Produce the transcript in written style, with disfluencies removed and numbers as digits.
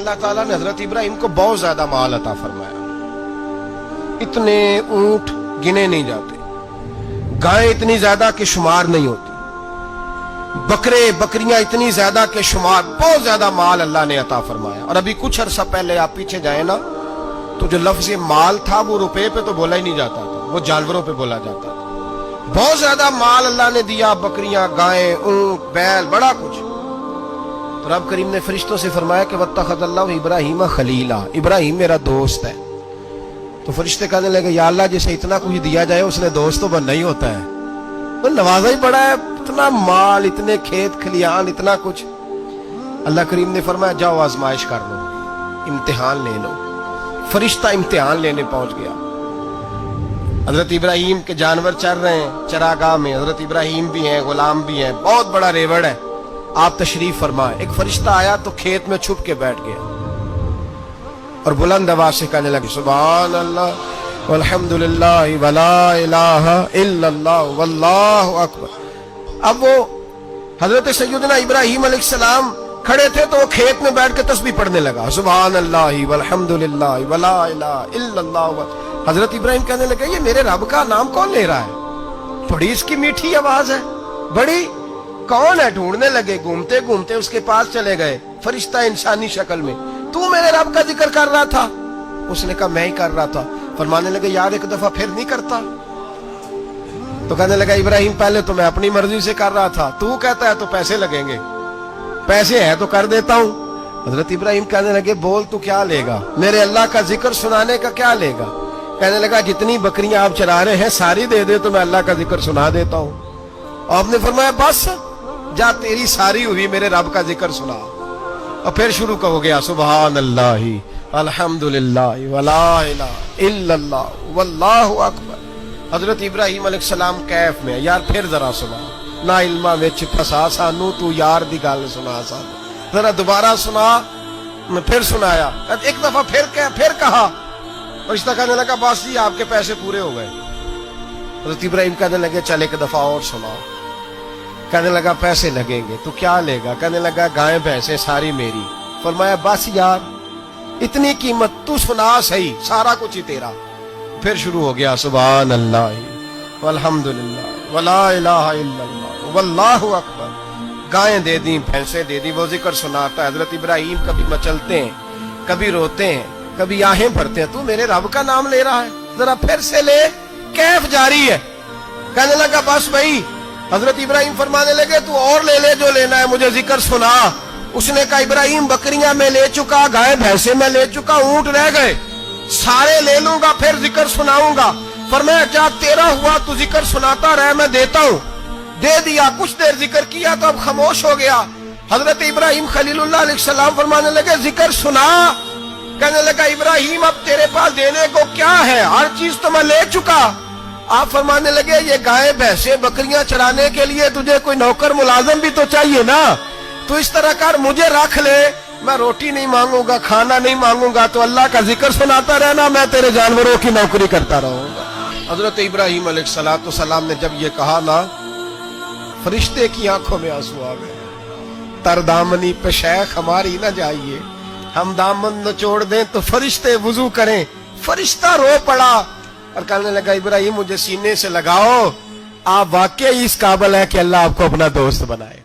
اللہ تعالیٰ نے حضرت ابراہیم کو بہت زیادہ مال عطا فرمایا. اتنے اونٹ گنے نہیں جاتے, گائیں اتنی زیادہ کہ شمار نہیں ہوتی, بکرے بکریاں اتنی زیادہ کہ شمار, بہت زیادہ مال اللہ نے عطا فرمایا. اور ابھی کچھ عرصہ پہلے آپ پیچھے جائیں نا تو جو لفظ مال تھا وہ روپے پہ تو بولا ہی نہیں جاتا تھا, وہ جانوروں پہ بولا جاتا تھا. بہت زیادہ مال اللہ نے دیا, بکریاں گائیں اونٹ بیل بڑا کچھ. تو رب کریم نے فرشتوں سے فرمایا کہ واتخذ اللہ ابراہیم خلیلا, ابراہیم میرا دوست ہے. تو فرشتے کہنے لگے یا اللہ جسے اتنا کچھ دیا جائے اس نے دوست تو بننا ہی ہوتا ہے, تو نوازا ہی پڑا ہے, اتنا مال اتنے کھیت کھلیان اتنا کچھ. اللہ کریم نے فرمایا جاؤ آزمائش کر لو, امتحان لے لو. فرشتہ امتحان لینے پہنچ گیا. حضرت ابراہیم کے جانور چر رہے ہیں چراگاہ میں, حضرت ابراہیم بھی ہیں غلام بھی ہیں, بہت بڑا ریوڑ ہے. آپ تشریف فرمائے. ایک فرشتہ آیا تو کھیت میں چھپ کے بیٹھ گیا اور بلند آواز سے کہنے لگے سبحان اللہ والحمدللہ ولا الہ الا اللہ واللہ اکبر. اب وہ حضرت سیدنا ابراہیم علیہ السلام کھڑے تھے تو وہ کھیت میں بیٹھ کے تسبیح پڑھنے لگا سبحان اللہ والحمدللہ ولا الہ الا اللہ. حضرت ابراہیم کہنے لگے یہ میرے رب کا نام کون لے رہا ہے, بڑی اس کی میٹھی آواز ہے, بڑی کون ہے. ڈھونڈنے لگے, گھومتے گھومتے اس کے پاس چلے گئے. فرشتہ انسانی شکل میں, تو میرے رب کا ذکر کر رہا تھا؟ اس نے کہا میں ہی کر رہا تھا. فرمانے لگے یار ایک دفعہ پھر نہیں کرتا؟ تو کہنے لگا ابراہیم پہلے تو میں اپنی مرضی سے کر رہا تھا, تو کہتا ہے تو پیسے لگیں گے, پیسے ہیں تو کر دیتا ہوں. حضرت ابراہیم کہنے لگے بول تو کیا لے گا, میرے اللہ کا ذکر سنانے کا کیا لے گا؟ کہنے لگا جتنی بکریاں آپ چرا رہے ہیں ساری دے دے تو میں اللہ کا ذکر سنا دیتا ہوں. آپ نے فرمایا بس جا تیری ساری ہوئی, میرے رب کا ذکر سنا. اور پھر شروع ہو گیا سبحان اللہ الحمدللہ ولا الہ الا اللہ واللہ اکبر. حضرت ابراہیم علیہ السلام کیف میں, یار پھر ذرا سنا, نا علما وچ پھسا سانو تو یار دی گل سنا سانو, ذرا دوبارہ سنا. میں پھر سنایا, ایک دفعہ پھر کہا. فرشتہ کہنے لگا بس جی آپ کے پیسے پورے ہو گئے. حضرت ابراہیم کہنے لگے چل ایک دفعہ اور سناؤ. کہنے لگا پیسے لگیں گے. تو کیا لے گا؟ کہنے لگا گائیں بھینسیں ساری میری. فرمایا بس یار اتنی قیمت, تو سنا صحیح, سارا کچھ ہی تیرا. پھر شروع ہو گیا سبحان اللہ والحمدللہ ولا الہ الا اللہ واللہ اکبر. گائیں دے دی, بھینسیں دے دی, وہ ذکر سناتا ہے. حضرت ابراہیم کبھی مچلتے ہیں, کبھی روتے ہیں, کبھی آہیں بھرتے ہیں. تو میرے رب کا نام لے رہا ہے, ذرا پھر سے لے. کیف جاری ہے. کہنے لگا بس بھائی. حضرت ابراہیم فرمانے لگے تو اور لے لے جو لینا ہے, مجھے ذکر سنا. اس نے کہا ابراہیم بکریاں میں لے چکا, گائے بھینسیں میں لے چکا, اونٹ رہ گئے, سارے لے لوں گا پھر ذکر سناؤں گا. فرمایا کیا تیرا ہوا تو ذکر سناتا رہ, میں دیتا ہوں. دے دیا. کچھ دیر ذکر کیا تو اب خاموش ہو گیا. حضرت ابراہیم خلیل اللہ علیہ السلام فرمانے لگے ذکر سنا. کہنے لگا ابراہیم اب تیرے پاس دینے کو کیا ہے, ہر چیز تو میں لے چکا. آپ فرمانے لگے یہ گائے بھینسیں بکریاں چرانے کے لیے تجھے کوئی نوکر ملازم بھی تو چاہیے نا. تو اس طرح کر مجھے رکھ لے, میں روٹی نہیں مانگوں گا, کھانا نہیں مانگوں گا, تو اللہ کا ذکر سناتا رہنا, میں تیرے جانوروں کی نوکری کرتا رہوں گا. حضرت ابراہیم علیہ السلام نے جب یہ کہا نا, فرشتے کی آنکھوں میں آنسو آ گئے. تر دامنی پہ شیخ ہماری نہ جائیے, ہم دامن نچوڑ دیں تو فرشتے وضو کریں. فرشتہ رو پڑا اور کہنے لگا ابراہیم مجھے سینے سے لگاؤ, آپ واقعی اس قابل ہے کہ اللہ آپ کو اپنا دوست بنائے.